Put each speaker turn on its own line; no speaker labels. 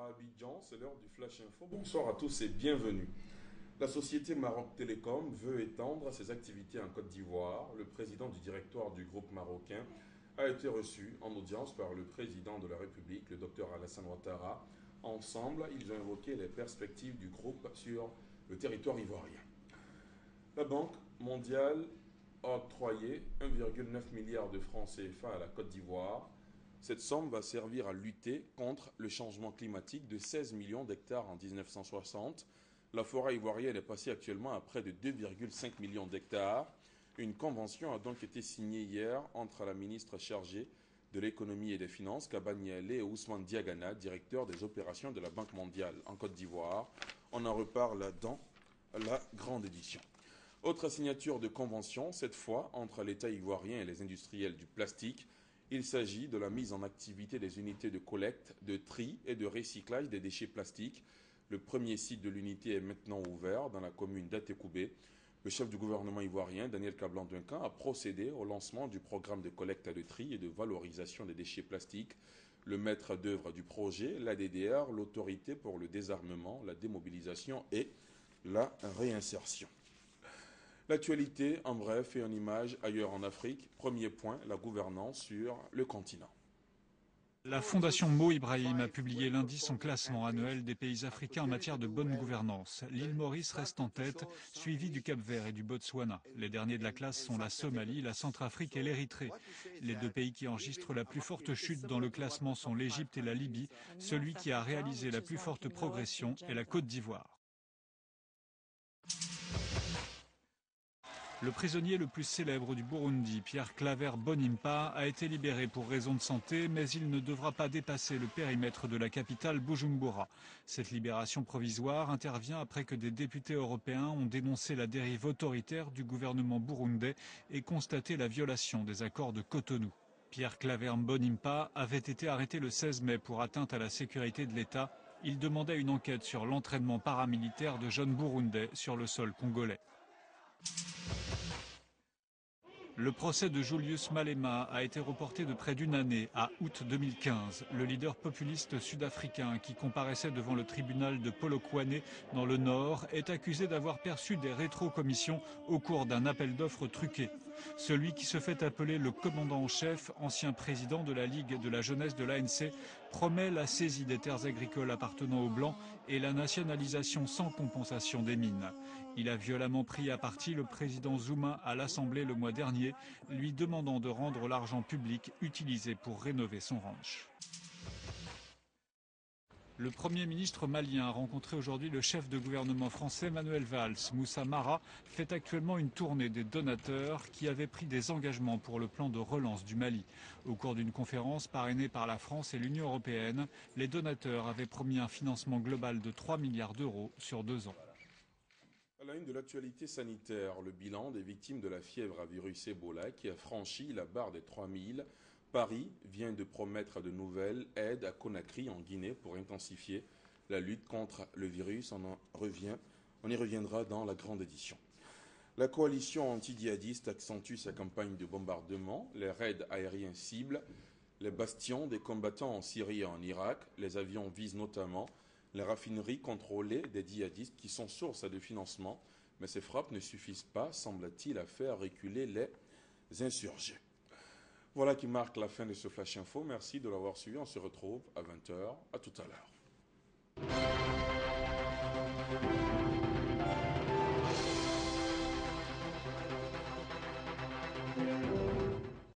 à Abidjan, c'est l'heure du Flash Info. Bonsoir à tous et bienvenue. La société Maroc Télécom veut étendre ses activités en Côte d'Ivoire. Le président du directoire du groupe marocain a été reçu en audience par le président de la République, le Dr Alassane Ouattara. Ensemble, ils ont évoqué les perspectives du groupe sur le territoire ivoirien. La Banque mondiale a octroyé 1,9 milliard de francs CFA à la Côte d'Ivoire. Cette somme va servir à lutter contre le changement climatique de 16 millions d'hectares en 1960. La forêt ivoirienne est passée actuellement à près de 2,5 millions d'hectares. Une convention a donc été signée hier entre la ministre chargée de l'économie et des finances, Kabane Yale, et Ousmane Diagana, directeur des opérations de la Banque mondiale en Côte d'Ivoire. On en reparle dans la grande édition. Autre signature de convention, cette fois entre l'État ivoirien et les industriels du plastique. Il s'agit de la mise en activité des unités de collecte, de tri et de recyclage des déchets plastiques. Le premier site de l'unité est maintenant ouvert dans la commune d'Atekoubé. Le chef du gouvernement ivoirien, Daniel Kablan-Duncan, a procédé au lancement du programme de collecte de tri et de valorisation des déchets plastiques. Le maître d'œuvre du projet, l'ADDR, l'autorité pour le désarmement, la démobilisation et la réinsertion. L'actualité, en bref et en image ailleurs en Afrique. Premier point, la gouvernance sur le continent.
La fondation Mo Ibrahim a publié lundi son classement annuel des pays africains en matière de bonne gouvernance. L'île Maurice reste en tête, suivie du Cap-Vert et du Botswana. Les derniers de la classe sont la Somalie, la Centrafrique et l'Érythrée. Les deux pays qui enregistrent la plus forte chute dans le classement sont l'Égypte et la Libye. Celui qui a réalisé la plus forte progression est la Côte d'Ivoire. Le prisonnier le plus célèbre du Burundi, Pierre Claver Mbonimpa, a été libéré pour raison de santé, mais il ne devra pas dépasser le périmètre de la capitale Bujumbura. Cette libération provisoire intervient après que des députés européens ont dénoncé la dérive autoritaire du gouvernement burundais et constaté la violation des accords de Cotonou. Pierre Claver Mbonimpa avait été arrêté le 16 mai pour atteinte à la sécurité de l'État. Il demandait une enquête sur l'entraînement paramilitaire de jeunes burundais sur le sol congolais. Le procès de Julius Malema a été reporté de près d'une année, à août 2015. Le leader populiste sud-africain qui comparaissait devant le tribunal de Polokwane dans le Nord est accusé d'avoir perçu des rétrocommissions au cours d'un appel d'offres truqué. Celui qui se fait appeler le commandant en chef, ancien président de la Ligue de la jeunesse de l'ANC, promet la saisie des terres agricoles appartenant aux Blancs et la nationalisation sans compensation des mines. Il a violemment pris à partie le président Zuma à l'Assemblée le mois dernier, lui demandant de rendre l'argent public utilisé pour rénover son ranch. Le Premier ministre malien a rencontré aujourd'hui le chef de gouvernement français Manuel Valls. Moussa Mara fait actuellement une tournée des donateurs qui avaient pris des engagements pour le plan de relance du Mali. Au cours d'une conférence parrainée par la France et l'Union européenne, les donateurs avaient promis un financement global de 3 milliards d'euros sur 2 ans.
À la une de l'actualité sanitaire, le bilan des victimes de la fièvre à virus Ebola qui a franchi la barre des 3000. Paris vient de promettre de nouvelles aides à Conakry en Guinée pour intensifier la lutte contre le virus. On y reviendra dans la grande édition. La coalition anti-djihadiste accentue sa campagne de bombardement. Les raids aériens ciblent les bastions des combattants en Syrie et en Irak. Les avions visent notamment les raffineries contrôlées des djihadistes qui sont source de financement. Mais ces frappes ne suffisent pas, semble-t-il, à faire reculer les insurgés. Voilà qui marque la fin de ce Flash Info. Merci de l'avoir suivi. On se retrouve à 20h. À tout à l'heure.